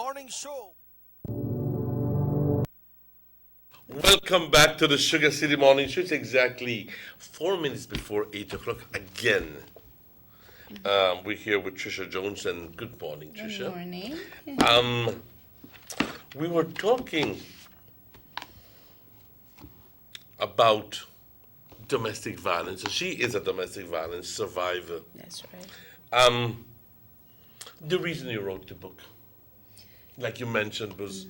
Morning Show. Welcome back to the Sugar City Morning Show. It's exactly 4 minutes before 8 o'clock again. We're here with Trisha Jones, and good morning, Good Trisha. morning. Um, we were talking about domestic violence. So she is a domestic violence survivor. That's right. Um, the reason you wrote the book, like you mentioned, was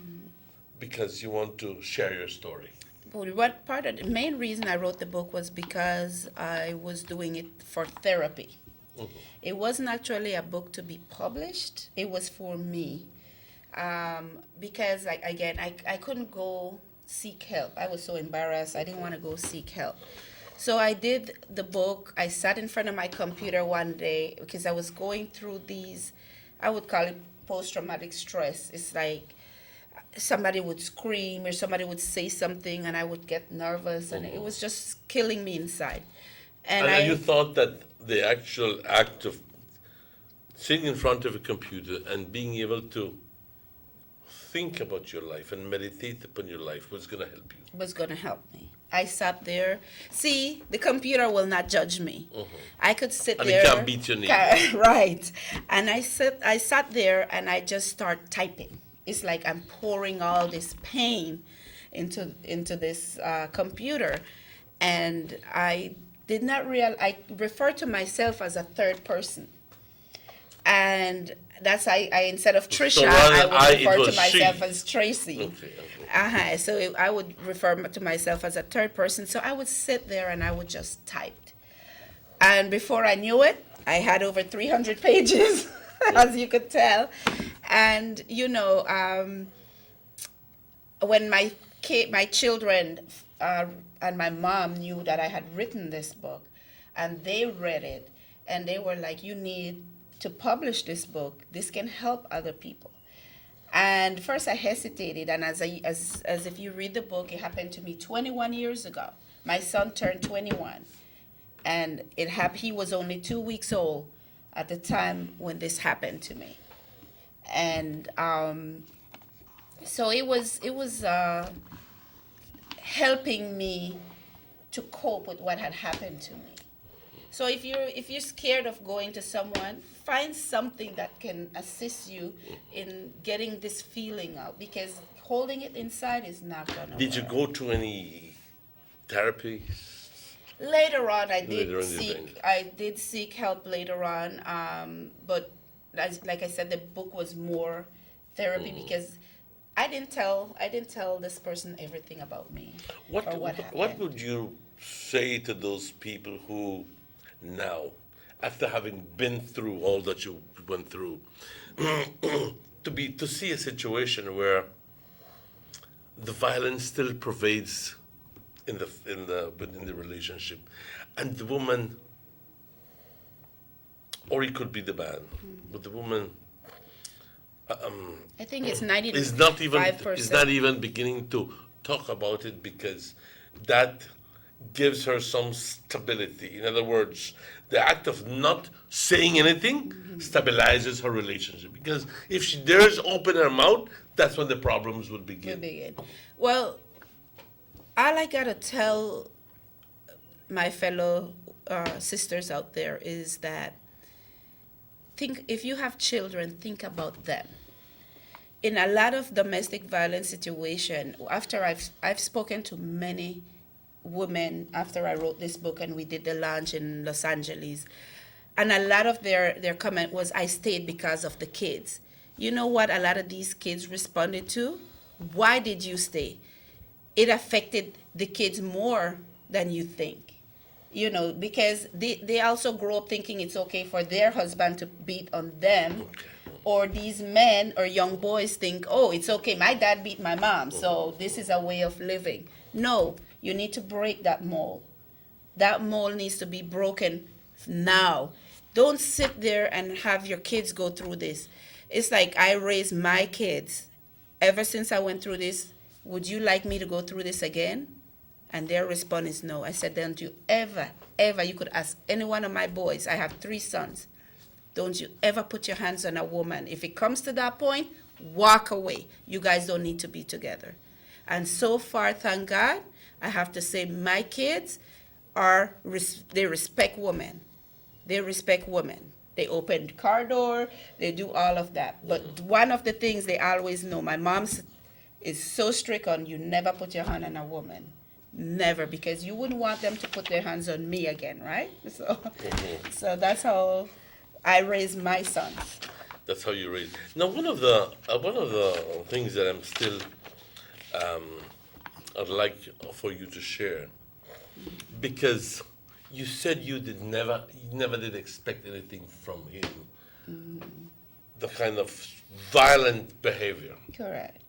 because you want to share your story. But what part of the main reason I wrote the book was because I was doing it for therapy. It wasn't actually a book to be published. It was for me. Because, like, again, I couldn't go seek help. I was so embarrassed. I didn't want to go seek help. So I did the book. I sat in front of my computer one day because I was going through these, I would call it post-traumatic stress. It's like somebody would scream or somebody would say something and I would get nervous and it was just killing me inside. And you thought that the actual act of sitting in front of a computer and being able to think about your life and meditate upon your life was going to help you. Was going to help me. I sat there. See, the computer will not judge me. I could sit And there. it can't beat your knee. Right. And I sat there and I just start typing. It's like I'm pouring all this pain into this computer. And I did not I refer to myself as a third person. And that's I instead of Trisha, I would refer to myself as Tracy. Okay. So I would refer to myself as a third person. So I would sit there and I would just type. And before I knew it, I had over 300 pages, as you could tell. And, when my children and my mom knew that I had written this book, and they read it, and they were like, you need to publish this book. This can help other people. And first I hesitated, and as if you read the book, it happened to me 21 years ago. My son turned 21, and he was only 2 weeks old at the time when this happened to me. And so it was helping me to cope with what had happened to me. So if you're scared of going to someone, find something that can assist you in getting this feeling out, because holding it inside is not gonna work. Did you go to any therapy? Later on, I did seek help later on, but like I said, the book was more therapy because I didn't tell this person everything about me or what happened. What would you say to those people who now, after having been through all that you went through, to see a situation where the violence still pervades within the relationship, and the woman, or it could be the man, but the woman, I think it's 95%. is not even beginning to talk about it because that gives her some stability. In other words, the act of not saying anything stabilizes her relationship. Because if she dares open her mouth, that's when the problems would begin. Well, all I gotta tell my fellow sisters out there is that if you have children, think about them. In a lot of domestic violence situation, after I've spoken to many women after I wrote this book and we did the launch in Los Angeles, and a lot of their comment was, I stayed because of the kids. You know what a lot of these kids responded to? Why did you stay? It affected the kids more than you think. Because they also grow up thinking it's okay for their husband to beat on them. Or these men or young boys think, oh, it's okay, my dad beat my mom, so this is a way of living. No, you need to break that mold. That mold needs to be broken now. Don't sit there and have your kids go through this. It's like I raised my kids. Ever since I went through this, would you like me to go through this again? And their response is no. I said, don't you ever, you could ask any one of my boys. I have 3 sons. Don't you ever put your hands on a woman. If it comes to that point, Walk away. You guys don't need to be together. And so far, thank God, I have to say my kids they respect women. They respect women. They open the car door, they do all of that. But one of the things they always know, my mom is so strict on, you never put your hand on a woman. Never, because you wouldn't want them to put their hands on me again, right? So that's how I raise my sons. That's how you raise. Now, one of the things that I'm still I'd like for you to share, because you said you never did expect anything from him, the kind of violent behavior. Correct.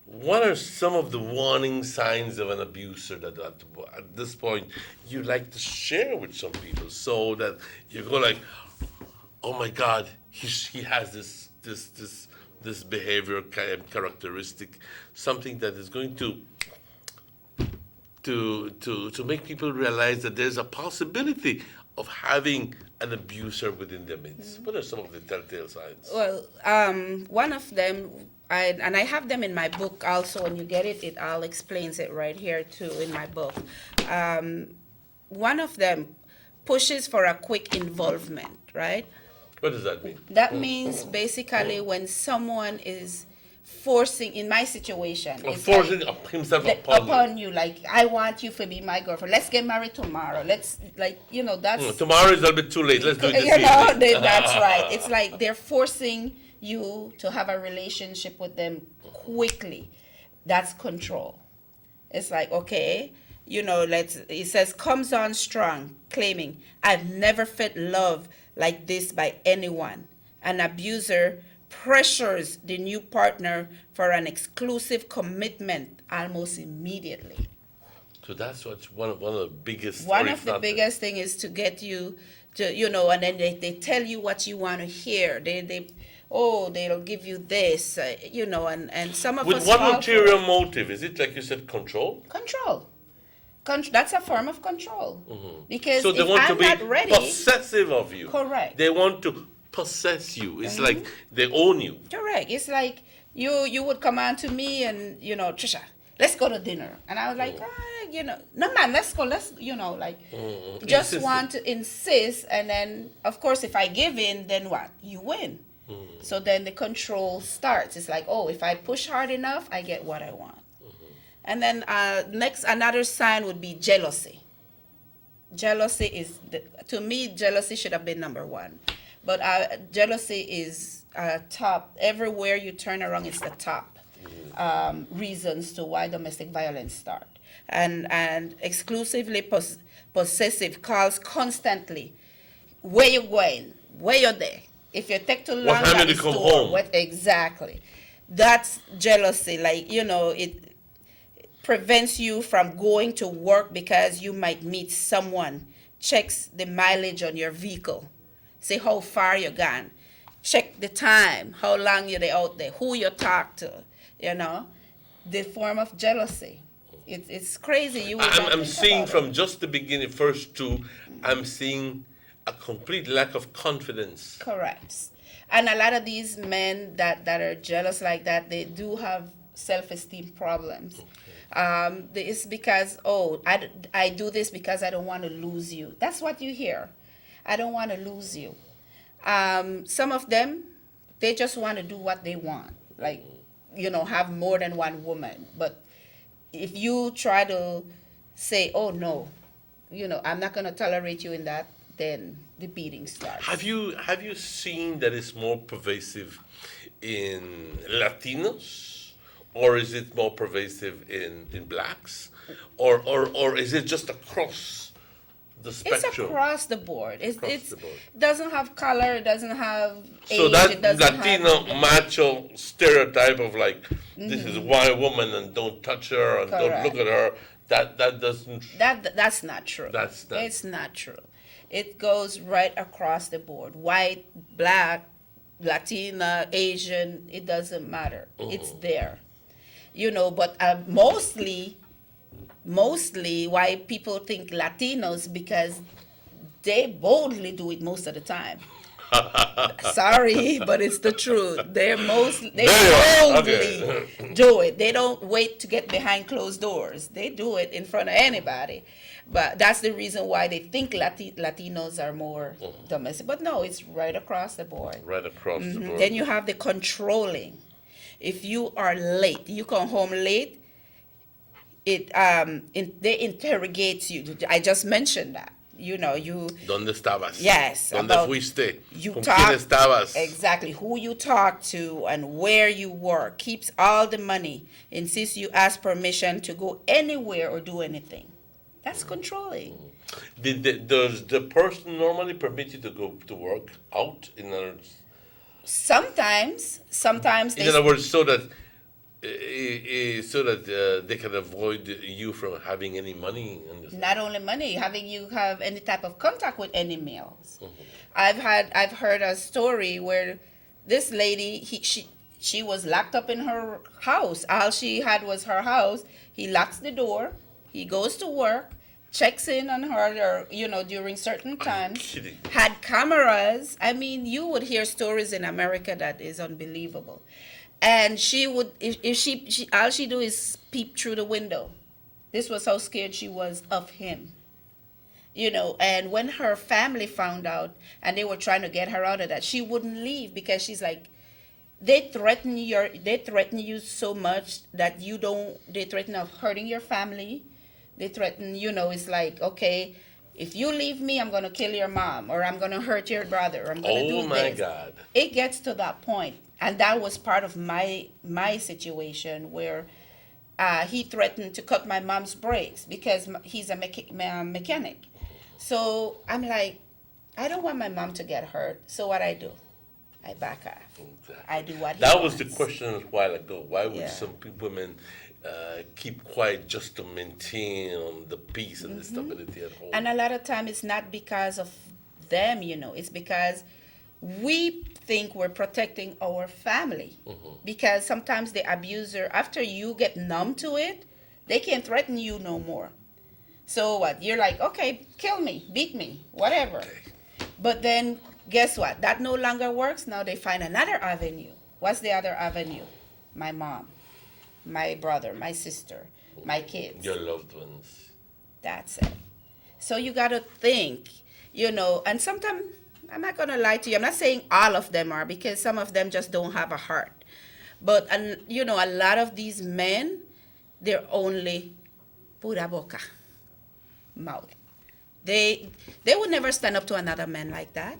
What are some of the warning signs of an abuser that at this point you like to share with some people, so that you go like, oh my God, he has this behavior characteristic, something that is going to make people realize that there's a possibility of having an abuser within their midst. What are some of the telltale signs? Well, one of them, I have them in my book also. When you get it, it all explains it right here too in my book. One of them pushes for a quick involvement, right? What does that mean? That means basically when someone is forcing, in my situation, it's forcing like, himself upon you. like, I want you to be my girlfriend. Let's get married tomorrow. Let's, like, that's... Tomorrow is a little bit too late. Let's do it this evening. That's right. It's like they're forcing you to have a relationship with them quickly. That's control. It's like, okay, it says, comes on strong, claiming, I've never felt love like this by anyone. An abuser pressures the new partner for an exclusive commitment almost immediately. So that's what's one of the biggest. One of the biggest thing is to get you to, and then they tell you what you want to hear. They'll give you this, and some of us. With what ulterior motive? Is it, like you said, control? Control. That's a form of control. Because so they if want I'm to be not ready, possessive of you. Correct. They want to possess you. It's like they own you. Correct. It's like you would come on to me and, Trisha, let's go to dinner. And I was like, no man, let's go. Just Insistent. want to insist. And then, of course, if I give in, then what? You win. So then the control starts. It's like, oh, if I push hard enough, I get what I want. And then another sign would be jealousy. Jealousy is, to me, jealousy should have been number one. But jealousy is top. Everywhere you turn around, it's the top reasons to why domestic violence start. And exclusively possessive calls constantly. Where you going? Where you there? If you take too long, what time did you come home? Exactly. That's jealousy. It prevents you from going to work because you might meet someone. Checks the mileage on your vehicle. Say how far you're gone. Check the time, how long you're out there, who you talk to, the form of jealousy. It's crazy. I'm seeing from just the beginning, first two, I'm seeing a complete lack of confidence. Correct. And a lot of these men that are jealous like that, they do have self-esteem problems. It's because, I do this because I don't want to lose you. That's what you hear. I don't want to lose you. Some of them, they just want to do what they want. Like, have more than one woman. But if you try to say, oh, no, I'm not going to tolerate you in that, then the beating starts. Have you seen that it's more pervasive in Latinos? Or is it more pervasive in blacks? Or is it just across the spectrum? It's across the board. It doesn't have color, it doesn't have age. So that it doesn't Latino have macho stereotype of like, this is one woman and don't touch her and don't look at her, that doesn't... That's not true. It's not true. It goes right across the board. White, black, Latina, Asian, it doesn't matter. It's there. But mostly why people think Latinos, because they boldly do it most of the time. Sorry, but it's the truth. They There you are. boldly Okay. do it. They don't wait to get behind closed doors. They do it in front of anybody. But that's the reason why they think Latinos are more domestic. But no, it's right across the board. Right across the board. Then you have the controlling. If you are late, you come home late, they interrogate you. I just mentioned that. You ¿Dónde estabas? yes, ¿Dónde about fuiste? you ¿Con talk quién estabas? exactly who you talk to and where you work, keeps all the money, insists you ask permission to go anywhere or do anything. That's controlling. Does the person normally permit you to go to work out? Sometimes In other words, so that they can avoid you from having any money. not only money, having you have any type of contact with any males. I've heard a story where this lady, she was locked up in her house. All she had was her house. He locks the door. He goes to work, checks in on her, during certain times. Kidding. Had cameras. I mean, you would hear stories in America that is unbelievable. And she would, if she all she do is peep through the window. This was how scared she was of him. And when her family found out and they were trying to get her out of that, she wouldn't leave because she's like, they threaten you so much that they threaten of hurting your family. They threaten, it's like, okay, if you leave me, I'm going to kill your mom, or I'm going to hurt your brother, or I'm going to do this. Oh my God. It gets to that point. And that was part of my situation where he threatened to cut my mom's brakes because he's a mechanic. So I'm like, I don't want my mom to get hurt. So what I do? I back off. Exactly. I do what he That wants. was the question a while ago. Why would Yeah. some women keep quiet just to maintain the peace and the stability at home? And a lot of time it's not because of them, it's because we think we're protecting our family. Because sometimes the abuser, after you get numb to it, they can't threaten you no more. So what? You're like, okay, kill me, beat me, whatever. Okay. But then guess what? That no longer works. Now they find another avenue. What's the other avenue? My mom, my brother, my sister, my kids. Your loved ones. That's it. So you got to think, and sometimes, I'm not going to lie to you. I'm not saying all of them are, because some of them just don't have a heart. But, a lot of these men, they're only pura boca, mouth. They would never stand up to another man like that.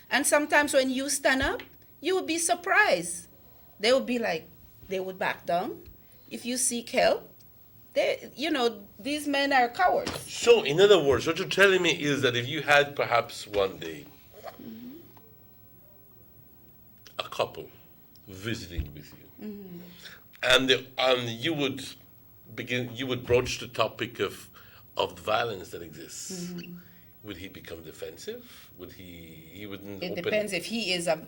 And sometimes when you stand up, you would be surprised. They would be like, they would back down. If you seek help, these men are cowards. So, in other words, what you're telling me is that if you had perhaps one day a couple visiting with you, and you would broach the topic of the violence that exists, would he become defensive? He wouldn't It open. depends if he is a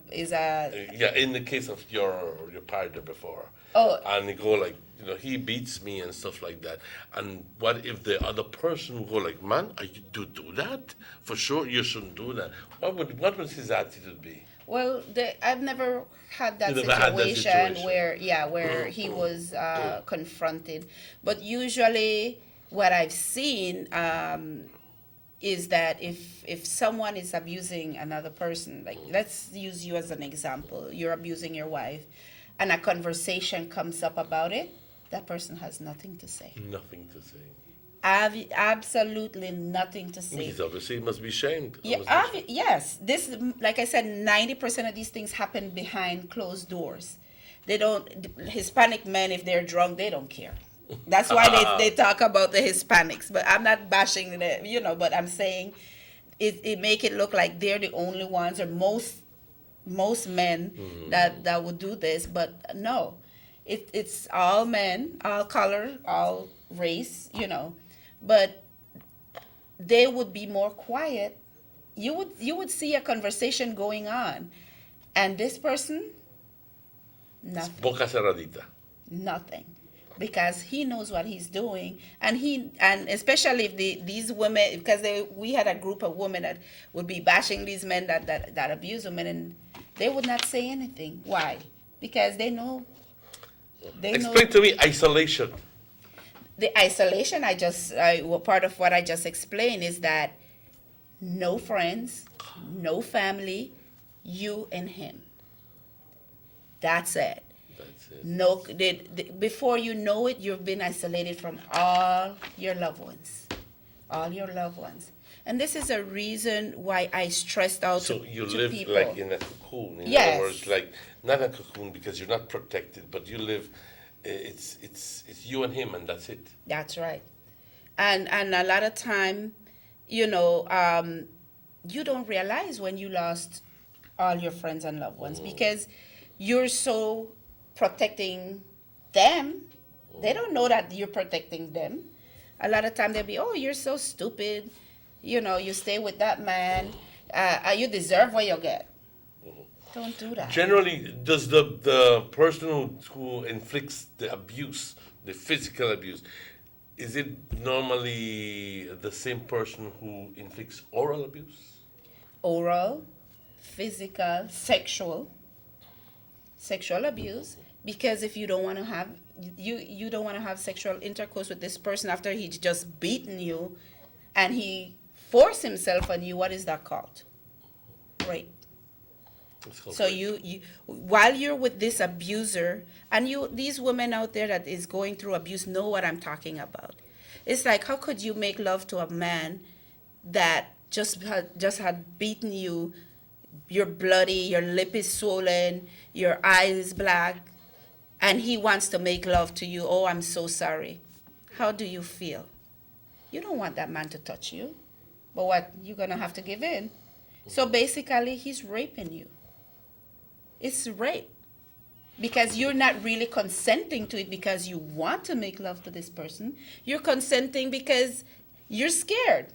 Yeah, in the case of your partner before. Oh. And they go like, he beats me and stuff like that. And what if the other person would go like, man, you do that? For sure, you shouldn't do that. What would his attitude be? Well, I've never had that You never had that situation situation. where he was confronted. But usually, what I've seen is that if someone is abusing another person, like let's use you as an example, you're abusing your wife, and a conversation comes up about it, that person has nothing to say. Nothing to say. Absolutely nothing to say. He's obviously must be shamed. Yeah, yes. This, like I said, 90% of these things happen behind closed doors. They don't. Hispanic men, if they're drunk, they don't care. That's why they talk about the Hispanics. But I'm not bashing them, But I'm saying it make it look like they're the only ones, or most men that would do this. But no, it's all men, all color, all race, But they would be more quiet. You would see a conversation going on, and this person, nothing. Boca cerradita. Nothing. because he knows what he's doing, and especially if these women, because we had a group of women that would be bashing these men that abuse women, and they would not say anything. Why? Because they know. Explain to me isolation. The isolation part of what I just explained is that no friends, no family, you and him. That's it. No, before you know it, you've been isolated from all your loved ones, and this is a reason why I stressed out So to you to live people. like in a cocoon. In Yes. other words, like not a cocoon because you're not protected, but you live. It's you and him, and that's it. That's right, and a lot of time, you know, you don't realize when you lost all your friends and loved ones because you're so protecting them. They don't know that you're protecting them. A lot of time they'll be, oh, you're so stupid. You know, you stay with that man. You deserve what you get. Don't do that. Generally, does the person who inflicts the abuse, the physical abuse, is it normally the same person who inflicts oral abuse? Oral, physical, sexual abuse. Because if you don't want to have you don't want to have sexual intercourse with this person after he's just beaten you, and he forced himself on you, what is that called? Rape. So you while you're with this abuser, and these women out there that is going through abuse know what I'm talking about. It's like, how could you make love to a man that just had beaten you? You're bloody, your lip is swollen, your eye is black, and he wants to make love to you. Oh, I'm so sorry. How do you feel? You don't want that man to touch you, but what, you're gonna have to give in. So basically, he's raping you. It's rape. Because you're not really consenting to it because you want to make love to this person. You're consenting because you're scared.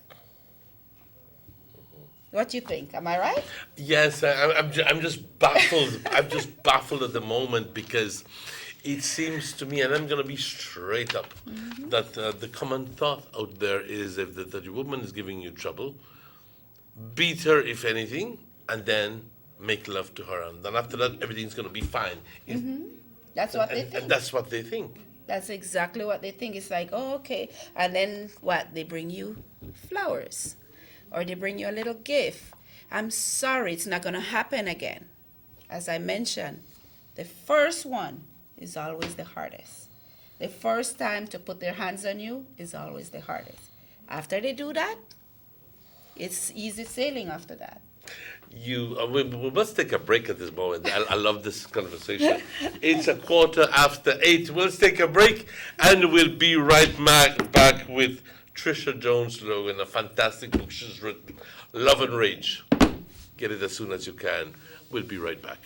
What do you think? Am I right? Yes, I'm just baffled. I'm just baffled at the moment because it seems to me, and I'm going to be straight up, that the common thought out there is if the woman is giving you trouble, beat her if anything, and then make love to her, and then after that everything's going to be fine. That's what they think. And that's what they think. That's exactly what they think. It's like, oh, okay. And then what? They bring you flowers, or they bring you a little gift. I'm sorry, it's not going to happen again. As I mentioned, the first one is always the hardest. The first time to put their hands on you is always the hardest. After they do that, it's easy sailing after that. We must take a break at this moment. I love this conversation. It's 8:15. Let's take a break, and we'll be right back with Trisha Jones Logan, a fantastic book she's written, Love and Rage. Get it as soon as you can. We'll be right back.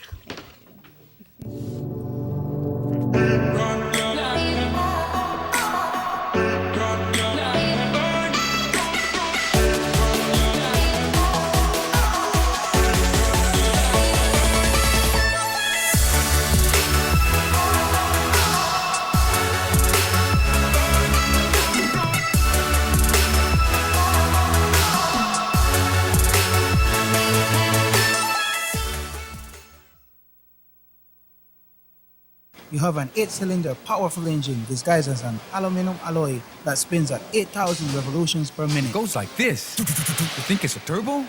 You have an 8-cylinder powerful engine disguised as an aluminum alloy that spins at 8,000 revolutions per minute. Goes like this. You think it's a turbo?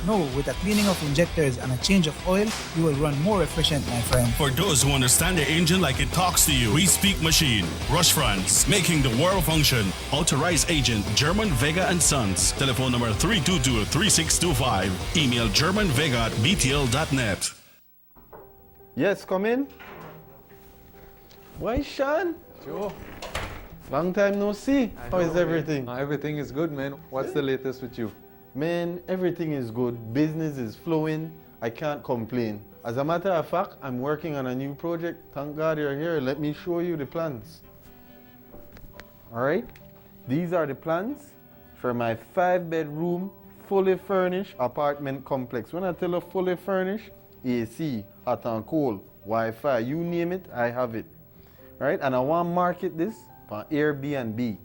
No, with a cleaning of injectors and a change of oil, you will run more efficient, my friend. For those who understand the engine like it talks to you, we speak machine. Rush France, making the world function. Authorized agent, German Vega & Sons. Telephone number 322-3625. Email germanvega@btl.net. Yes, come in. Why, Sean? Joe, Long time no see. How is everything? everything is good, man. What's the latest with you? Man, everything is good. Business is flowing. I can't complain. As a matter of fact, I'm working on a new project. Thank God you're here. Let me show you the plans. All right? These are the plans for my 5-bedroom, fully furnished apartment complex. When I tell you fully furnished, AC, hot and cold, Wi-Fi, you name it, I have it. right? And I want to market this on Airbnb.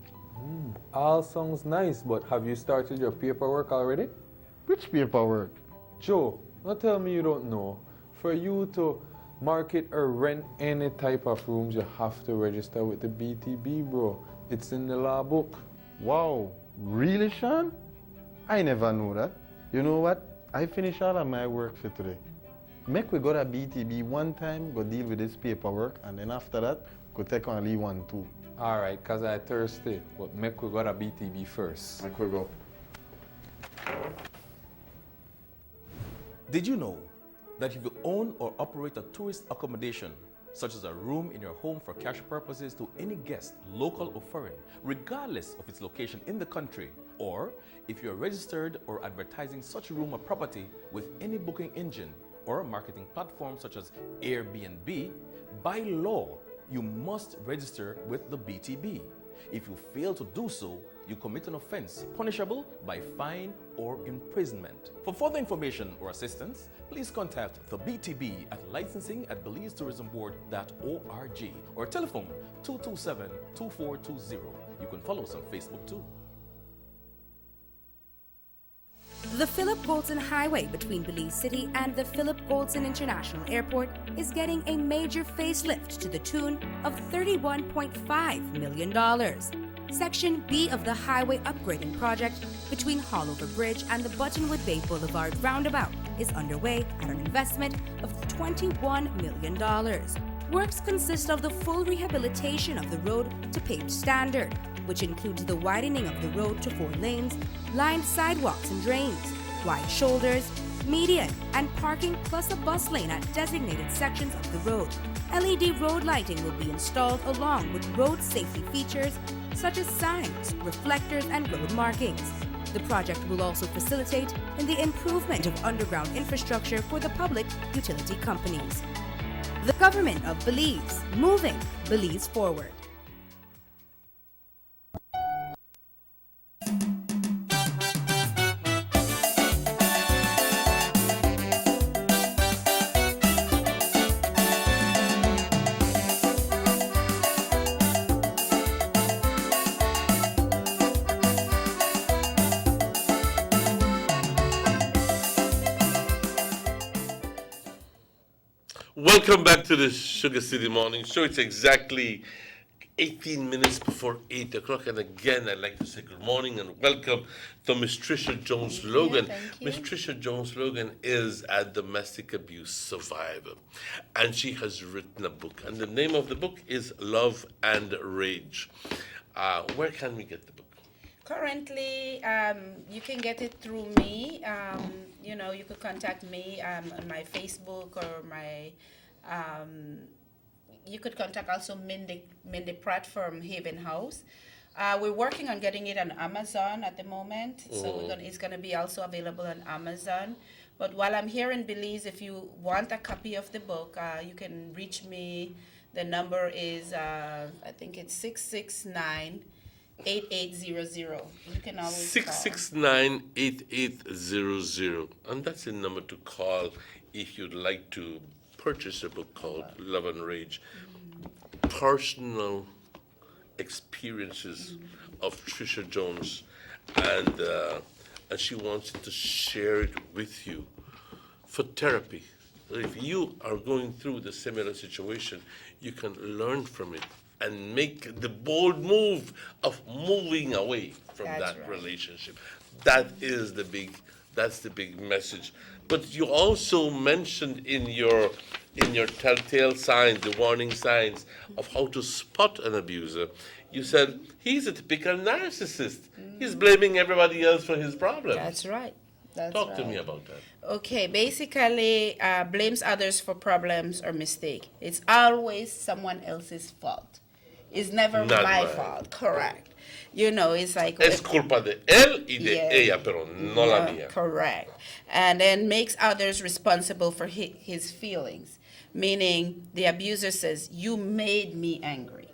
All sounds nice, but have you started your paperwork already? Which paperwork? Joe, don't tell me you don't know. For you to market or rent any type of rooms, you have to register with the BTB, bro. It's in the law book. Wow, really, Sean? I never knew that. You know what? I finished all of my work for today. Make we go to BTB one time, go deal with this paperwork, and then after that, go take on Lee 1 2. All right, cause I thirsty, but make we go to BTB first. Make we go. Did you know that if you own or operate a tourist accommodation, such as a room in your home for cash purposes to any guest, local or foreign, regardless of its location in the country, or if you're registered or advertising such room or property with any booking engine or marketing platform such as Airbnb, by law, you must register with the BTB. If you fail to do so, you commit an offense punishable by fine or imprisonment. For further information or assistance, please contact the BTB at licensing@belizetourismboard.org or telephone 227-2420. You can follow us on Facebook too. The Philip Goldson Highway between Belize City and the Philip Goldson International Airport is getting a major facelift to the tune of $31.5 million. Section B of the highway upgrading project between Haulover Bridge and the Buttonwood Bay Boulevard roundabout is underway at an investment of $21 million. Works consist of the full rehabilitation of the road to paved standard, which includes the widening of the road to 4 lanes, lined sidewalks and drains, wide shoulders, median, and parking plus a bus lane at designated sections of the road. LED road lighting will be installed along with road safety features such as signs, reflectors, and road markings. The project will also facilitate in the improvement of underground infrastructure for the public utility companies. The government of Belize, moving Belize forward. Welcome back to the Sugar City Morning Show. It's exactly 18 minutes before 8 o'clock. And again, I'd like to say good morning and welcome to Miss Trisha Jones-Logan. Thank you. Miss Trisha Jones-Logan is a domestic abuse survivor. And she has written a book. And the name of the book is Love and Rage. Where can we get the book? Currently, you can get it through me. You could contact me on my Facebook or my. You could contact also Mindy Pratt from Haven House. We're working on getting it on Amazon at the moment, so it's going to be also available on Amazon. But while I'm here in Belize, if you want a copy of the book, you can reach me. The number is I think it's 669-8800. You can always 669-8800. And that's the number to call if you'd like to purchase a book called Love and Rage. Personal experiences of Trisha Jones, and she wants to share it with you for therapy. If you are going through the similar situation, you can learn from it and make the bold move of moving away from that relationship. That's the big message. But you also mentioned in your telltale signs, the warning signs of how to spot an abuser. You said he's a typical narcissist. He's blaming everybody else for his problems. That's right. Talk to me about that. Okay, basically, blames others for problems or mistake. It's always someone else's fault. It's never Not my mine. fault. Correct. It's like Es culpa de él y de ella, pero no la mía. Correct. And then makes others responsible for his feelings. Meaning, the abuser says, "You made me angry.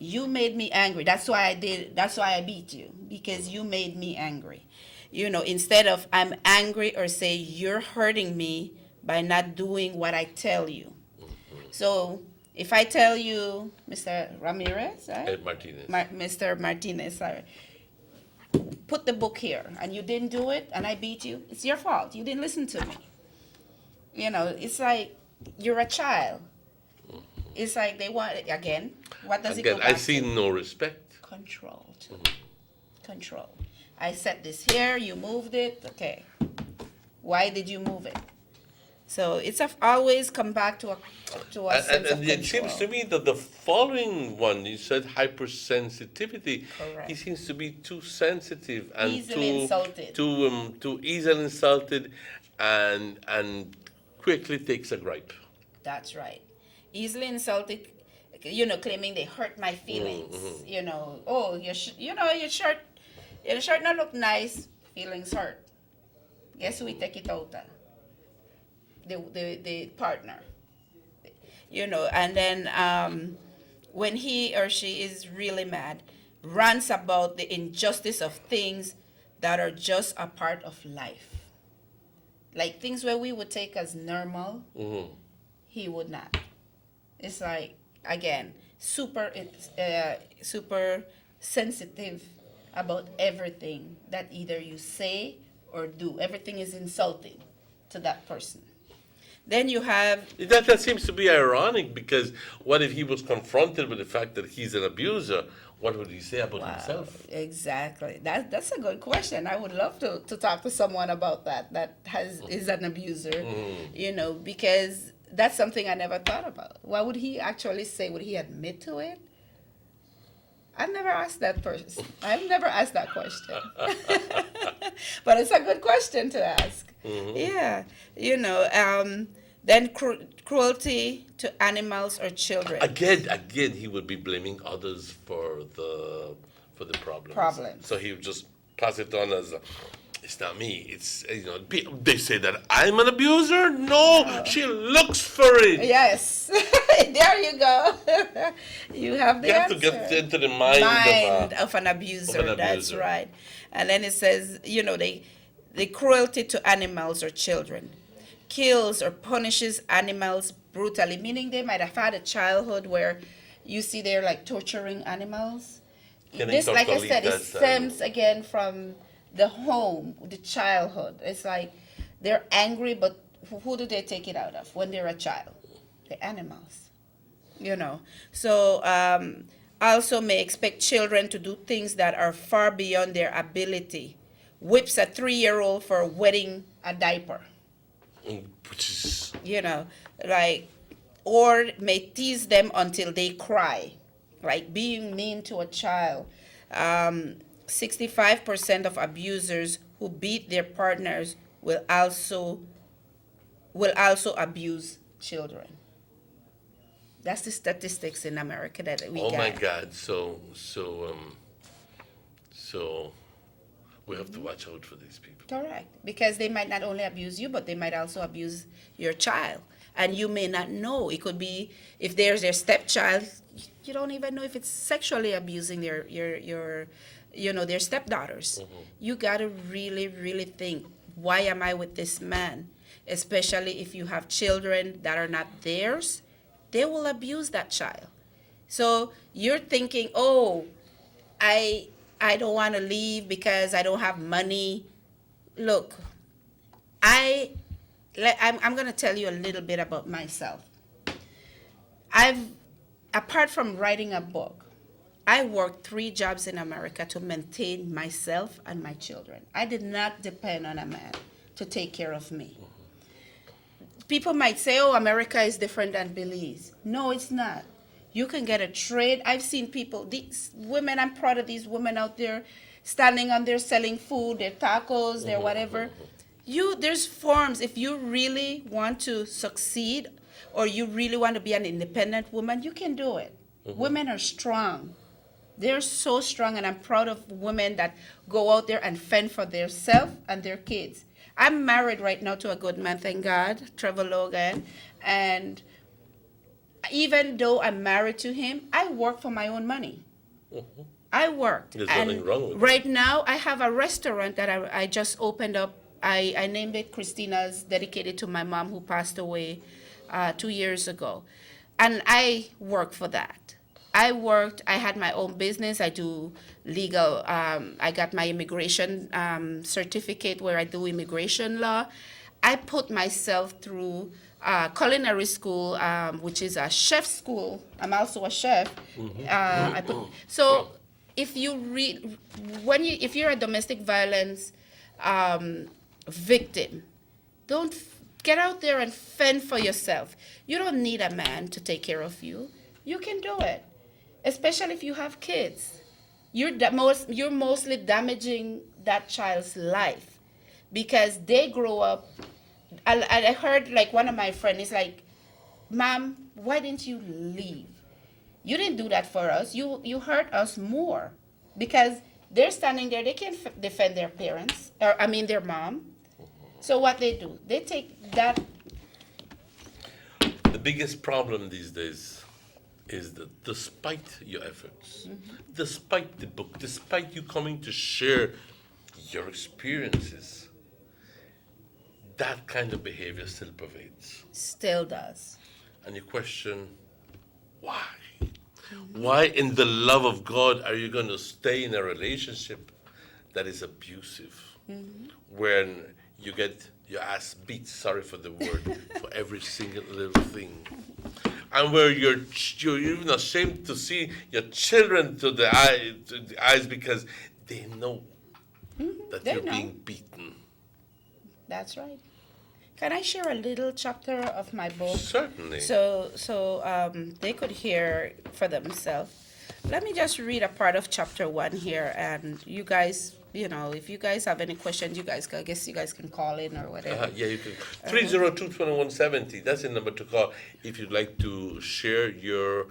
You made me angry. That's why I did. That's why I beat you, because you made me angry." Instead of "I'm angry," or say, "You're hurting me by not doing what I tell you." So If I tell you, Mr. Ramirez, right? Martinez. Mr. Martinez, sorry, put the book here, and you didn't do it, and I beat you, it's your fault. You didn't listen to me. You know, it's like you're a child. It's like they want it again. What does it go Again, back I see to? no respect. Control. Control. I set this here, you moved it, okay. Why did you move it? So it's always come back to a sense of And it seems to control. me that the following one, you said hypersensitivity. Correct. He seems to be too sensitive and Easily insulted. too easily insulted, and quickly takes a gripe. That's right. Easily insulted, you know, claiming they hurt my feelings. You know, oh, your shirt not look nice. Feelings hurt. Guess who we take it out of? The partner. You know, and then when he or she is really mad, rants about the injustice of things that are just a part of life. Like things where we would take as normal, he would not. It's like, again, super sensitive about everything that either you say or do. Everything is insulting to that person. Then you have, That seems to be ironic, because what if he was confronted with the fact that he's an abuser? What would he say about himself? exactly. That's a good question. I would love to talk to someone about that is an abuser, you know, because that's something I never thought about. What would he actually say? Would he admit to it? I've never asked that person. I've never asked that question. But it's a good question to ask. Yeah. You know, then cruelty to animals or children. Again, he would be blaming others for the problems. So he would just pass it on as, it's not me. It's, you know, they say that I'm an abuser. No, she looks for it. Yes. There you go. You have the You have answer. to get into the mind of an abuser. That's abuser. right. And then it says, you know, the cruelty to animals or children, kills or punishes animals brutally, meaning they might have had a childhood where you see they're like torturing animals. This, like I said, it stems again from the home, the childhood. It's like they're angry, but who do they take it out of when they're a child? The animals, you know. So also may expect children to do things that are far beyond their ability. Whips a 3-year-old for wetting a diaper. Which is, You know, like, or may tease them until they cry, like being mean to a child. 65% of abusers who beat their partners will also abuse children. That's the statistics in America that we got. oh my God. So we have to watch out for these people. Correct. Because they might not only abuse you, but they might also abuse your child. And you may not know. It could be, if there's their stepchild, you don't even know if it's sexually abusing their stepdaughters. You got to really, really think, why am I with this man? Especially if you have children that are not theirs, they will abuse that child. So you're thinking, oh, I don't want to leave because I don't have money. Look, I'm going to tell you a little bit about myself. Apart from writing a book, I worked 3 jobs in America to maintain myself and my children. I did not depend on a man to take care of me. People might say, oh, America is different than Belize. No, it's not. You can get a trade. I've seen people, these women, I'm proud of these women out there standing on there selling food, their tacos, their whatever. There's forms. If you really want to succeed or you really want to be an independent woman, you can do it. Women are strong. They're so strong, and I'm proud of women that go out there and fend for themselves and their kids. I'm married right now to a good man, thank God, Trevor Logan, and even though I'm married to him, I work for my own money. I worked. There's nothing wrong with right now, I have a restaurant that I just opened up. I named it Christina's, dedicated to my mom who passed away 2 years ago. And I work for that. I had my own business. I do legal, I got my immigration certificate where I do immigration law. I put myself through culinary school, which is a chef school. I'm also a chef. So if you read, if you're a domestic violence victim, don't get out there and fend for yourself. You don't need a man to take care of you. You can do it, especially if you have kids. You're mostly damaging that child's life because they grow up. I heard like one of my friends is like, "Mom, why didn't you leave? You didn't do that for us. You hurt us more," because they're standing there. They can't defend their parents, or I mean their mom. So what they do, they take that. The biggest problem these days is that despite your efforts, despite the book, despite you coming to share your experiences, that kind of behavior still pervades. Still does. And you question, why? Why in the love of God are you going to stay in a relationship that is abusive? When you get your ass beat, sorry for the word, for every single little thing. And where you're even ashamed to see your children to the eyes because they know that They you're know. being beaten. That's right. Can I share a little chapter of my book? Certainly. So they could hear for themselves. Let me just read a part of chapter 1 here, and you guys, if you guys have any questions, I guess you guys can call in or whatever. Yeah, you can. 302-2170. That's the number to call if you'd like to share your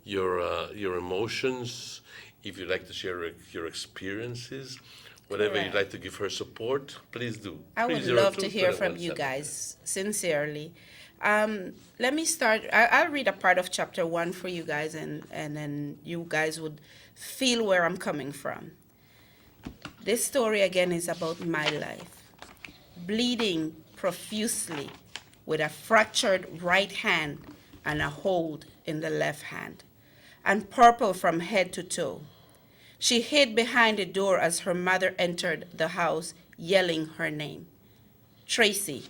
emotions, if you'd like to share your experiences, whatever you'd like to give her support, please do. I would love to hear from 302-2170. you guys, sincerely. Let me start. I'll read a part of chapter 1 for you guys, and then you guys would feel where I'm coming from. This story, again, is about my life. Bleeding profusely with a fractured right hand and a hold in the left hand, and purple from head to toe. She hid behind the door as her mother entered the house, yelling her name. "Tracy,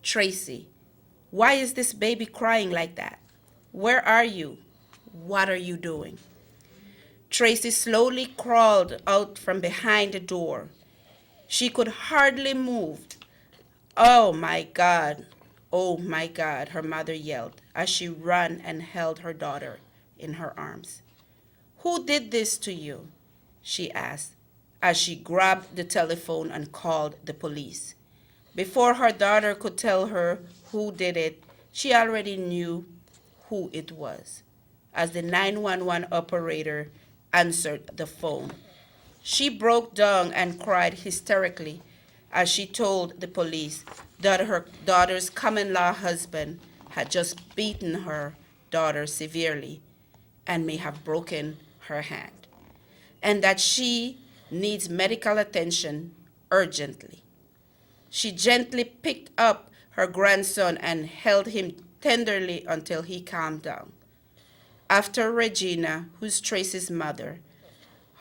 Tracy, why is this baby crying like that? Where are you? What are you doing?" Tracy slowly crawled out from behind the door. She could hardly move. "Oh my God, oh my God," her mother yelled as she ran and held her daughter in her arms. "Who did this to you?" she asked as she grabbed the telephone and called the police. Before her daughter could tell her who did it, she already knew who it was, as the 911 operator answered the phone. She broke down and cried hysterically as she told the police that her daughter's common-law husband had just beaten her daughter severely and may have broken her hand, and that she needs medical attention urgently. She gently picked up her grandson and held him tenderly until he calmed down. After Regina, who's Tracy's mother,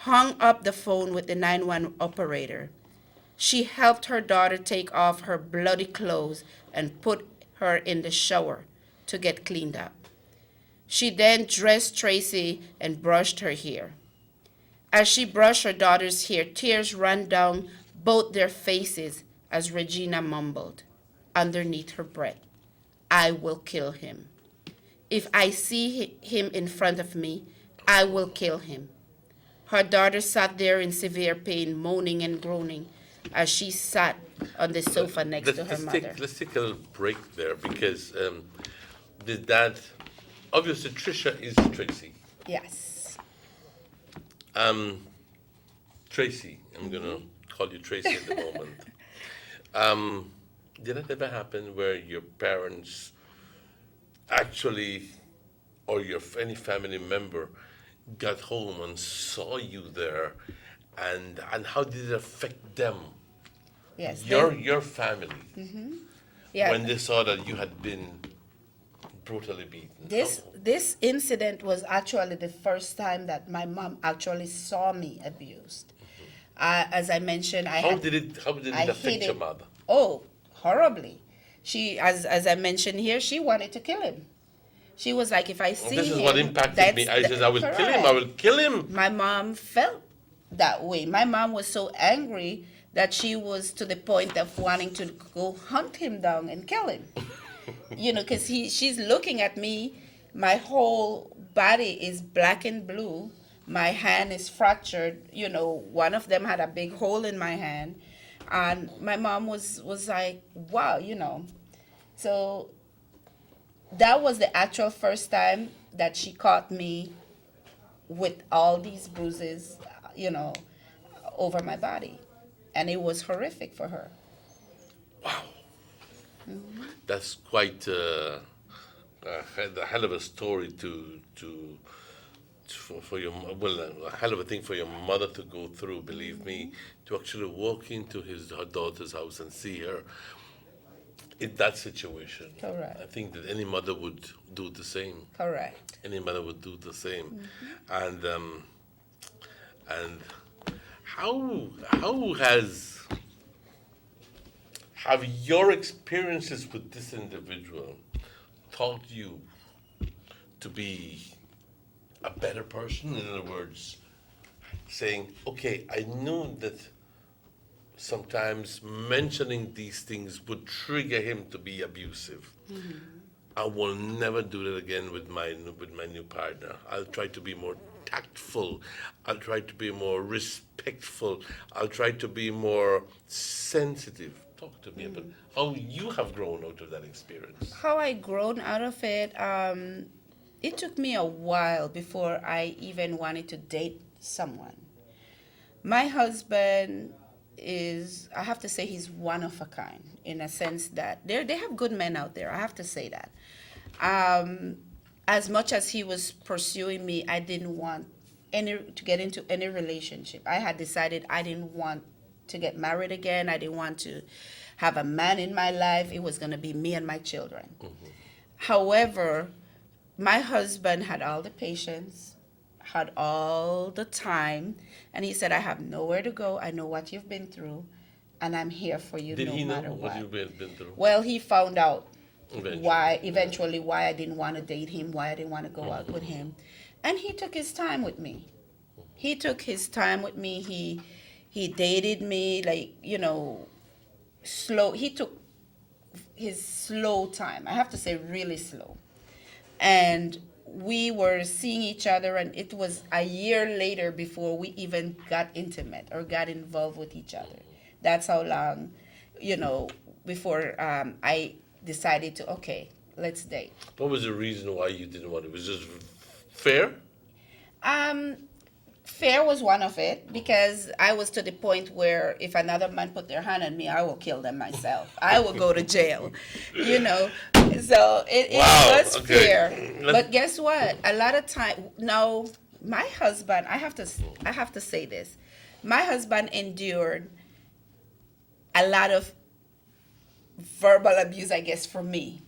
hung up the phone with the 911 operator, she helped her daughter take off her bloody clothes and put her in the shower to get cleaned up. She then dressed Tracy and brushed her hair. As she brushed her daughter's hair, tears ran down both their faces as Regina mumbled underneath her breath, "I will kill him. If I see him in front of me, I will kill him." Her daughter sat there in severe pain, moaning and groaning as she sat on the sofa next to her mother. Let's take a little break there because the dad, obviously Trisha is Tracy. Yes. Tracy, I'm going to call you Tracy at the moment. Did it ever happen where your parents actually, or any family member, got home and saw you there, and how did it affect them? Yes. Your family, Yeah. when they saw that you had been brutally beaten? This incident was actually the first time that my mom actually saw me abused. As I mentioned, How did it I affect hid your it. mother? Oh, horribly. She, as I mentioned here, she wanted to kill him. She was like, if I see This is him, what impacted me. I said, I will kill him. I will kill him. My mom felt that way. My mom was so angry that she was to the point of wanting to go hunt him down and kill him. Because she's looking at me. My whole body is black and blue. My hand is fractured. One of them had a big hole in my hand. And my mom was like, wow, So that was the actual first time that she caught me with all these bruises, over my body. And it was horrific for her. Wow. That's quite a hell of a story for your, a hell of a thing for your mother to go through, believe me, to actually walk into her daughter's house and see her in that situation. Correct. I think that any mother would do the same. Correct. Any mother would do the same. And how have your experiences with this individual taught you to be a better person? In other words, saying, okay, I knew that sometimes mentioning these things would trigger him to be abusive. I will never do that again with my new partner. I'll try to be more tactful. I'll try to be more respectful. I'll try to be more sensitive. Talk to me about how you have grown out of that experience. How I grown out of it, it took me a while before I even wanted to date someone. My husband I have to say he's one of a kind, in a sense that they have good men out there. I have to say that. As much as he was pursuing me, I didn't want to get into any relationship. I had decided I didn't want to get married again. I didn't want to have a man in my life. It was going to be me and my children. However, my husband had all the patience, had all the time, and he said, I have nowhere to go. I know what you've been through, and I'm here for you Did no he matter know what. what you've been through? Well, he found out Eventually. why I didn't want to date him, why I didn't want to go out with him. And he took his time with me. He took his time with me. He dated me, slow. He took his slow time. I have to say really slow. And we were seeing each other, and it was a year later before we even got intimate or got involved with each other. That's how long, before I decided to, okay, let's date. What was the reason why you didn't want it? Was it just fair? Fear was one of it, because I was to the point where if another man put their hand on me, I will kill them myself. I will go to jail, So it was fear. But guess what? A lot of time, now my husband, I have to say this. My husband endured a lot of verbal abuse, I guess, from me.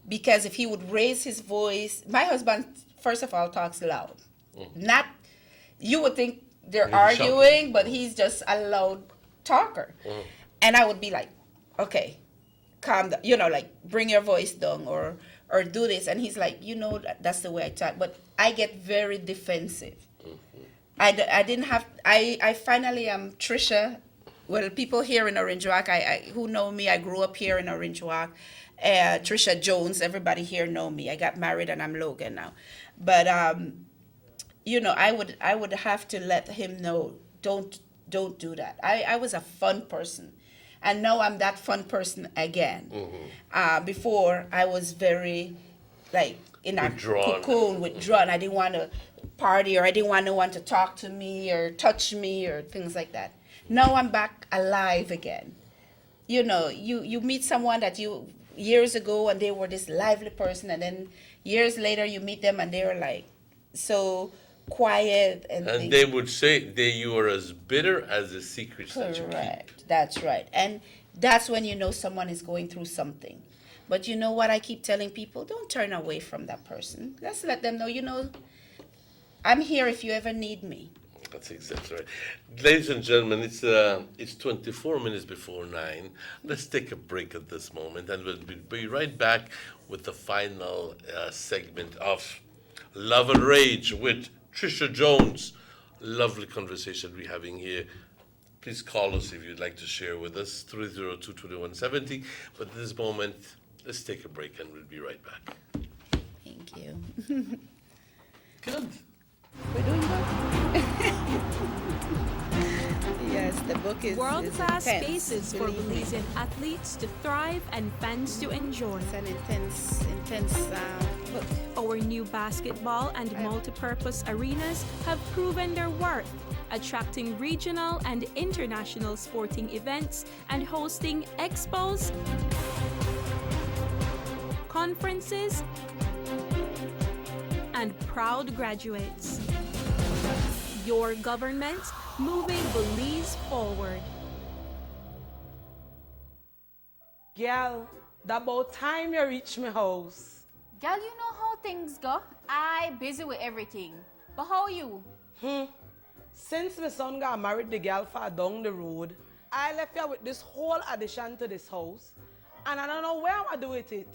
Because if he would raise his voice, my husband, first of all, talks loud. Not, you would think they're arguing, but he's just a loud talker. And I would be like, okay, calm down, bring your voice down or do this. And he's like, that's the way I talk. But I get very defensive. I didn't have, I finally am Trisha. Well, people here in Orange Walk, who know me, I grew up here in Orange Walk. Trisha Jones, everybody here know me. I got married and I'm Logan now. But, I would have to let him know, don't do that. I was a fun person. And now I'm that fun person again. Before, I was very, in a cocoon, withdrawn. I didn't want to party, or I didn't want no one to talk to me or touch me or things like that. Now I'm back alive again. You meet someone that you years ago and they were this lively person, and then years later you meet them and they were like so quiet and they would say you are as bitter as the secrets that you keep. Correct. That's right. And that's when you know someone is going through something. But you know what I keep telling people? Don't turn away from that person. Let's let them know, I'm here if you ever need me. That's exactly right. Ladies and gentlemen, it's 24 minutes before 9. Let's take a break at this moment, and we'll be right back with the final segment of Love and Rage with Trisha Jones. Lovely conversation we're having here. Please call us if you'd like to share with us, 302-2170. But at this moment, let's take a break, and we'll be right back. Thank you. Good. We're doing good. Yes, the book is World-class intense, spaces for believe me. Belizean athletes to thrive and fans to enjoy. It's an intense book. Our new basketball and multi-purpose arenas have proven their worth, attracting regional and international sporting events and hosting expos, conferences, and proud graduates. Your government moving Belize forward. Girl, that about time you reach my house. Girl, you know how things go. I busy with everything. But how you? Since my son got married the girl far down the road, I left here with this whole addition to this house. And I don't know where I'm going to do with it.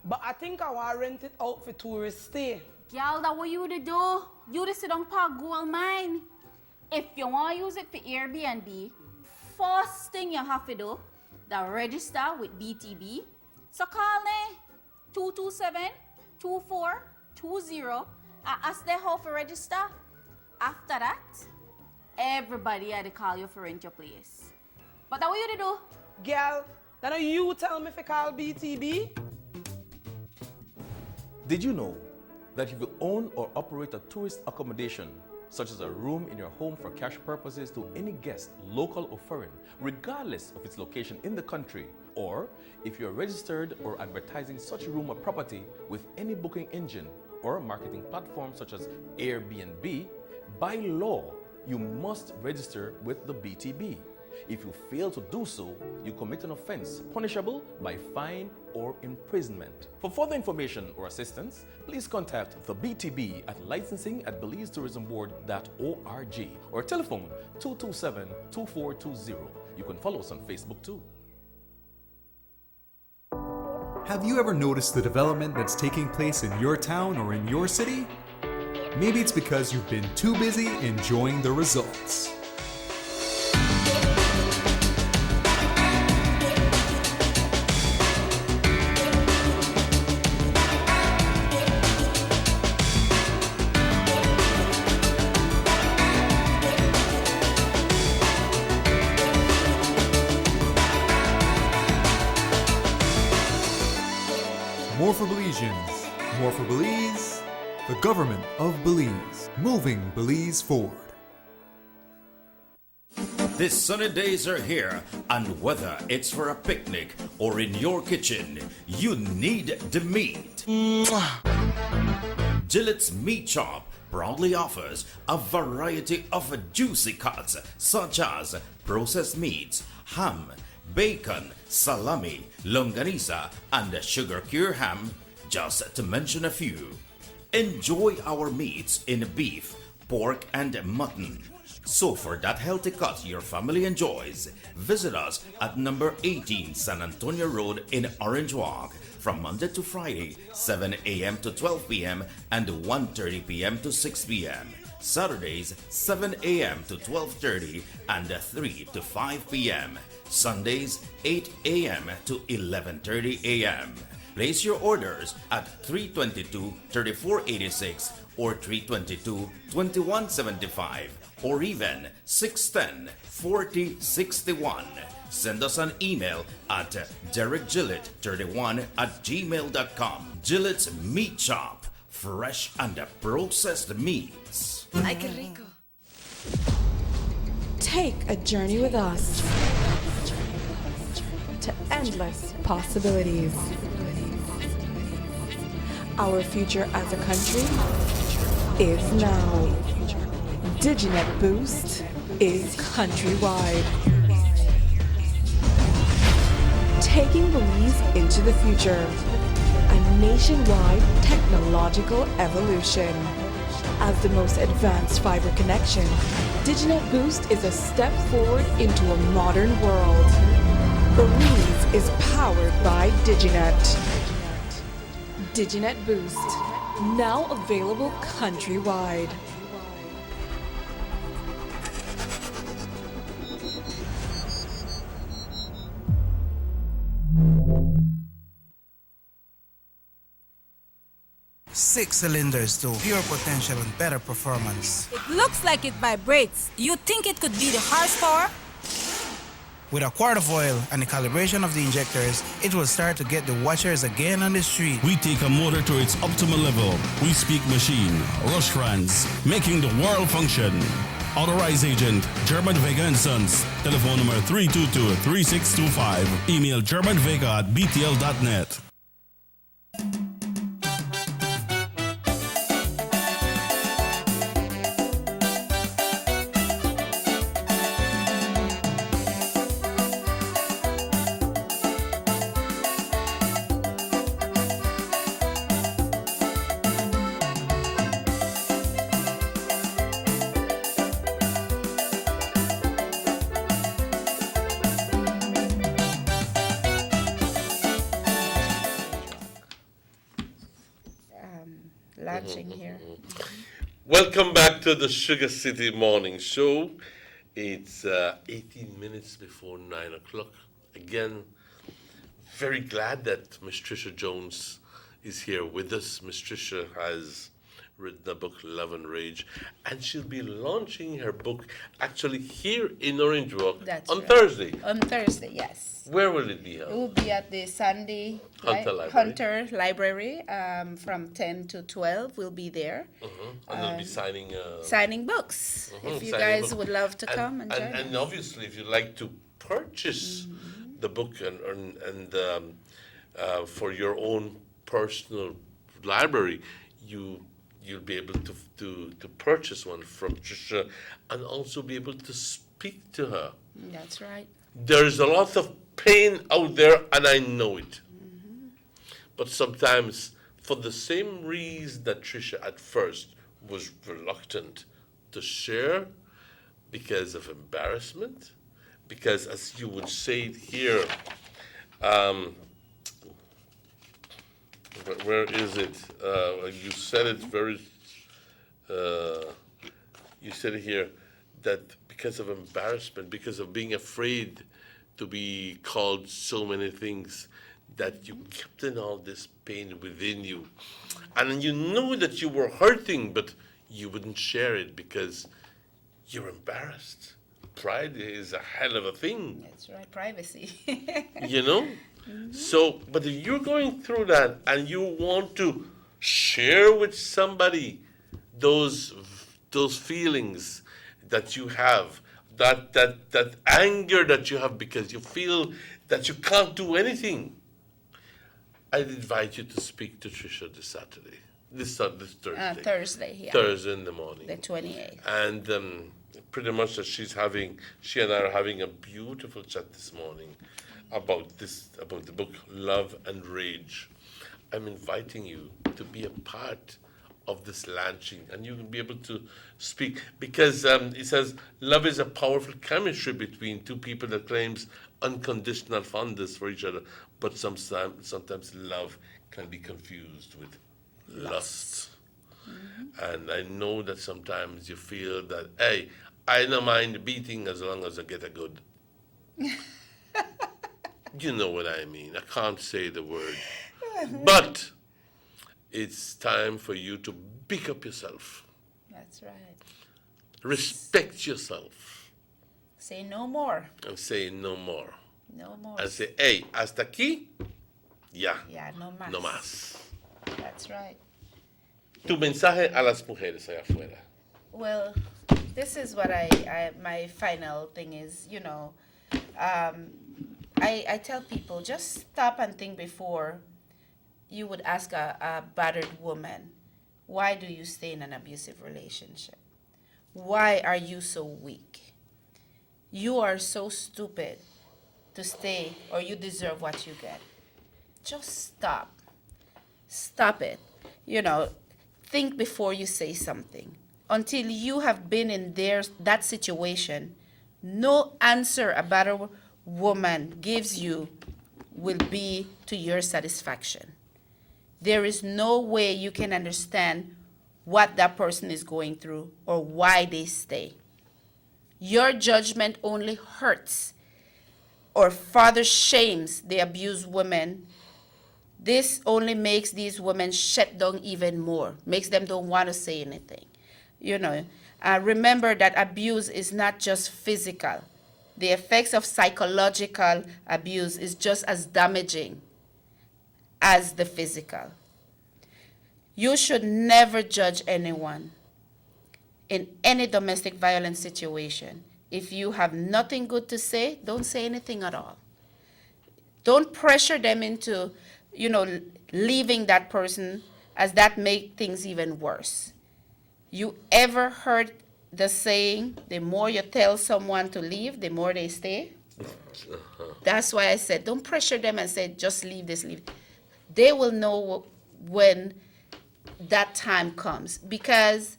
But I think I want to rent it out for tourists stay. Girl, that what you to do? You to sit down park gold mine. If you want to use it for Airbnb, first thing you have to do, the register with BTB. So call me 227-2420 and ask them how to register. After that, everybody had to call you for rent your place. But that what you to do? Girl, then you tell me if I call BTB? Did you know that if you own or operate a tourist accommodation, such as a room in your home for cash purposes to any guest, local or foreign, regardless of its location in the country, or if you're registered or advertising such room or property with any booking engine or marketing platform such as Airbnb, by law, you must register with the BTB. If you fail to do so, you commit an offense punishable by fine or imprisonment. For further information or assistance, please contact the BTB at licensing@BelizeTourismBoard.org or telephone 227-2420. You can follow us on Facebook too. Have you ever noticed the development that's taking place in your town or in your city? Maybe it's because you've been too busy enjoying the results. More for Belizeans, more for Belize, the government of Belize, moving Belize forward. The sunny days are here, and whether it's for a picnic or in your kitchen, you need the meat. Gillette's Meat Shop proudly offers a variety of juicy cuts such as processed meats, ham, bacon, salami, longanisa, and sugar cure ham, just to mention a few. Enjoy our meats in beef, pork, and mutton. So for that healthy cut your family enjoys, visit us at number 18 San Antonio Road in Orange Walk from Monday to Friday, 7 a.m. to 12 p.m. and 1:30 p.m. to 6 p.m. Saturdays, 7 a.m. to 12:30 and 3 to 5 p.m. Sundays, 8 a.m. to 11:30 a.m. Place your orders at 322-3486 or 322-2175 or even 610-4061. Send us an email at derekgillett31@gmail.com. Gillette's Meat Shop, fresh and processed meats. Ay, qué rico. Take a journey with us to endless possibilities. Our future as a country is now. DigiNet Boost is countrywide. taking Belize into the future. A nationwide technological evolution. As the most advanced fiber connection, Diginet Boost is a step forward into a modern world. Belize is powered by Diginet. Diginet Boost, now available countrywide. Six cylinders to pure potential and better performance. It looks like it vibrates. You think it could be the horsepower? With a quart of oil and the calibration of the injectors, it will start to get the watchers again on the street. We take a motor to its optimal level. We speak machine. Rush France, making the world function. Authorized agent, German Vega and Sons. Telephone number 322-3625. Email germanvega@btl.net. Launching here. Welcome back to the Sugar City Morning Show. It's 18 minutes before 9 o'clock. Again, very glad that Miss Trisha Jones is here with us. Miss Trisha has written a book, Love and Rage, and she'll be launching her book actually here in Orange Walk on Thursday. On Thursday, yes. Where will it be It held? will be at the Sandy Hunter Library from 10 to 12. We'll be there. And they'll be signing signing books. If you signing guys books. would love to come and join and us. obviously, if you'd like to purchase the book and for your own personal library, you'll be able to purchase one from Trisha and also be able to speak to her. That's right. There's a lot of pain out there, and I know it. But sometimes, for the same reason that Trisha at first was reluctant to share, because of embarrassment, because as you would say it here, where is it? You said it very. You said it here that because of embarrassment, because of being afraid to be called so many things, that you kept in all this pain within you, and you knew that you were hurting, but you wouldn't share it because you're embarrassed. Pride is a hell of a thing. That's right, privacy. You know? So, but if you're going through that and you want to share with somebody those feelings that you have, that anger that you have because you feel that you can't do anything, I'd invite you to speak to Trisha this Saturday, this Thursday. Thursday, yeah. Thursday in the morning. The 28th. And pretty much that she and I are having a beautiful chat this morning about the book Love and Rage. I'm inviting you to be a part of this launching, and you can be able to speak, because it says love is a powerful chemistry between two people that claims unconditional fondness for each other, but sometimes love can be confused with lust. And I know that sometimes you feel that, hey, I don't mind beating as long as I get a good. You know what I mean. I can't say the word. But it's time for you to pick up yourself. That's right. Respect yourself. Say no more. And say no more. No more. And say, hey, hasta aquí. Ya. Yeah, no más. No más. That's right. Tu mensaje a las mujeres allá afuera. Well, this is what my final thing is, I tell people, just stop and think before you would ask a battered woman, why do you stay in an abusive relationship? Why are you so weak? You are so stupid to stay or you deserve what you get. Just stop. Stop it. Think before you say something. Until you have been in that situation, no answer a better woman gives you will be to your satisfaction. There is no way you can understand what that person is going through or why they stay. Your judgment only hurts or further shames the abused women. This only makes these women shut down even more, makes them don't want to say anything. Remember that abuse is not just physical. The effects of psychological abuse is just as damaging as the physical. You should never judge anyone in any domestic violence situation. If you have nothing good to say, don't say anything at all. Don't pressure them into, leaving that person, as that make things even worse. You ever heard the saying, the more you tell someone to leave, the more they stay? That's why I said, don't pressure them and say, just leave this, leave. They will know when that time comes. Because,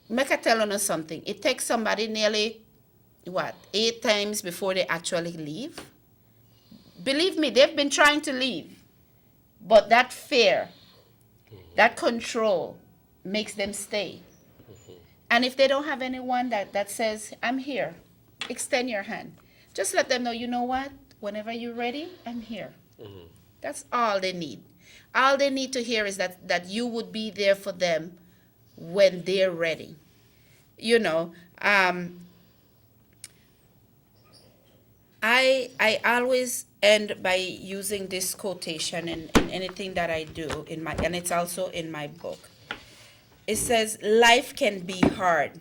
make I tell you something, it takes somebody nearly, 8 times before they actually leave? Believe me, they've been trying to leave. But that fear, that control, makes them stay. And if they don't have anyone that says, I'm here, extend your hand. Just let them know, you know what? Whenever you're ready, I'm here. That's all they need. All they need to hear is that you would be there for them when they're ready. I always end by using this quotation in anything that I do, and it's also in my book. It says, life can be hard,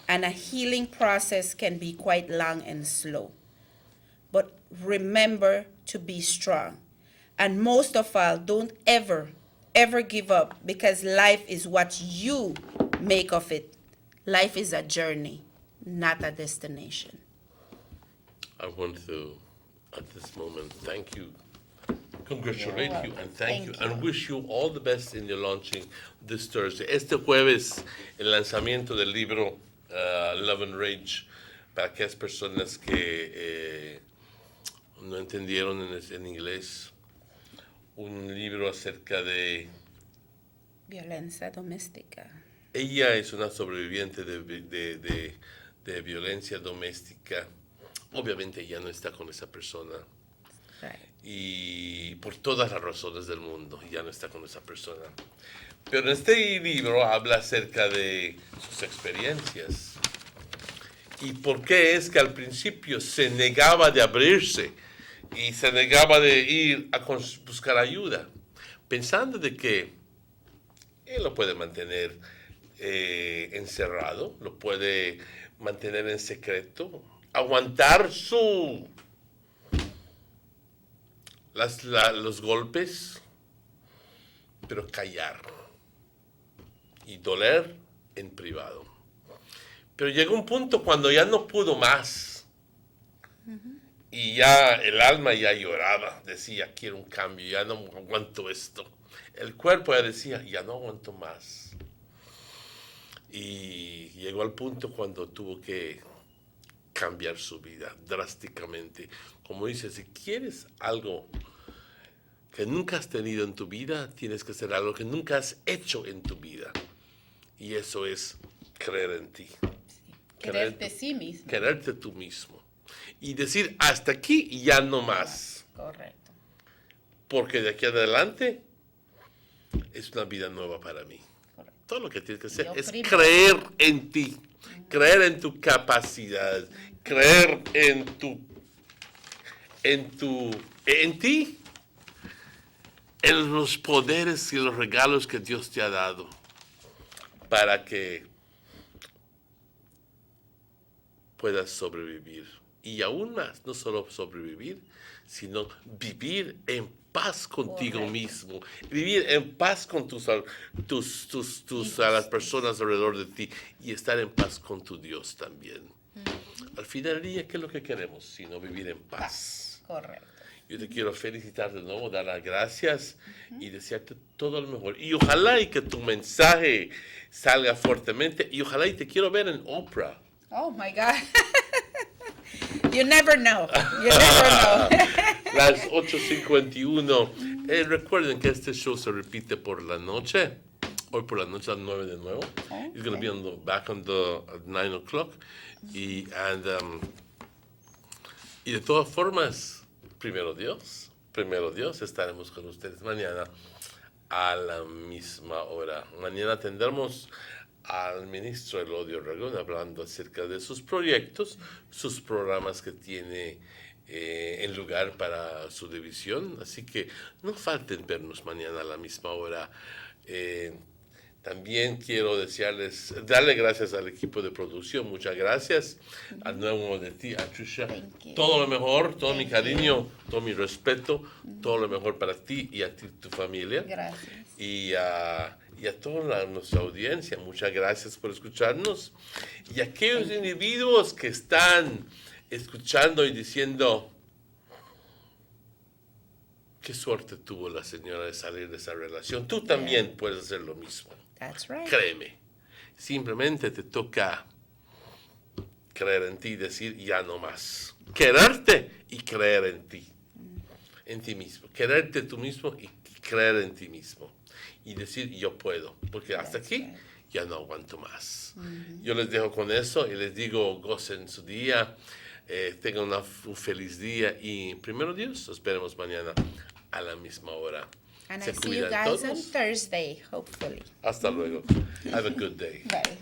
and a healing process can be quite long and slow. But remember to be strong. And most of all, don't ever give up, because life is what you make of it. Life is a journey, not a destination. I want to, at this moment, thank you, congratulate you, and thank you, and wish you all the best in your launching this Thursday. Este jueves, el lanzamiento del libro Love and Rage, para aquellas personas que no entendieron en inglés, un libro acerca de... Violencia doméstica. Ella es una sobreviviente de violencia doméstica. Obviamente ya no está con esa persona. Right. Y por todas las razones del mundo, ya no está con esa persona. Pero en este libro habla acerca de sus experiencias. Y por qué es que al principio se negaba de abrirse y se negaba de ir a buscar ayuda, pensando de que él lo puede mantener encerrado, lo puede mantener en secreto, aguantar los golpes, pero callar y doler en privado. Pero llegó un punto cuando ya no pudo más y ya el alma ya lloraba, decía, quiero un cambio, ya no aguanto esto. El cuerpo ya decía, ya no aguanto más. Y llegó al punto cuando tuvo que cambiar su vida drásticamente. Como dice, si quieres algo que nunca has tenido en tu vida, tienes que hacer algo que nunca has hecho en tu vida. Y eso es creer en ti. Quererte sí mismo. Quererte tú mismo. Y decir, hasta aquí y ya no más. Correcto. Porque de aquí adelante es una vida nueva para mí. Correcto. Todo lo que tienes que hacer es creer en ti. Creer en tu capacidad, creer en ti, en los poderes y los regalos que Dios te ha dado para que puedas sobrevivir. Y aún más, no solo sobrevivir, sino vivir en paz contigo mismo, vivir en paz con las personas alrededor de ti y estar en paz con tu Dios también. Al final del día, ¿qué es lo que queremos? Sino vivir en paz. Correcto. Yo te quiero felicitar de nuevo, dar las gracias y desearte todo lo mejor. Y ojalá y que tu mensaje salga fuertemente. Y ojalá y te quiero ver en Oprah. Oh, my God. You never know. You never know. Las 8:51. Recuerden que este show se repite por la noche. Hoy por la noche a las 9 de nuevo. It's going to be back at 9 o'clock. Y de todas formas, primero Dios, estaremos con ustedes mañana a la misma hora. Mañana tendremos al ministro Elodio Ragón hablando acerca de sus proyectos, sus programas que tiene en lugar para su división. Así que no falten vernos mañana a la misma hora. También quiero darle gracias al equipo de producción. Muchas gracias. Al nuevo de ti, a Trisha. Todo lo mejor, todo mi cariño, todo mi respeto, todo lo mejor para ti y a ti, tu familia. Gracias. Y a toda nuestra audiencia, muchas gracias por escucharnos. Y a aquellos individuos que están escuchando y diciendo, qué suerte tuvo la señora de salir de esa relación. Tú también puedes hacer lo mismo. That's right. Créeme, simplemente te toca creer en ti y decir ya no más. Quererte y creer en ti mismo. Quererte tú mismo y creer en ti mismo. Y decir yo puedo, porque hasta aquí ya no aguanto más. Yo les dejo con eso y les digo gocen su día, tengan un feliz día y primero Dios, nos veremos mañana a la misma hora. And Se I see you cuidan guys todos. on Thursday, hopefully. Hasta luego. Have a good day. Bye.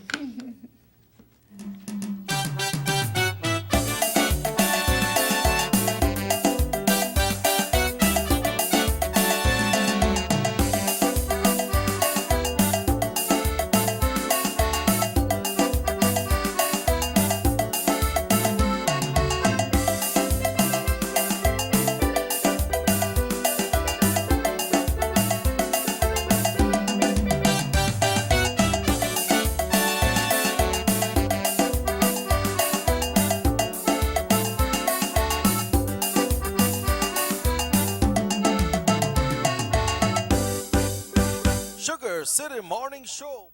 Sugar City Morning Show.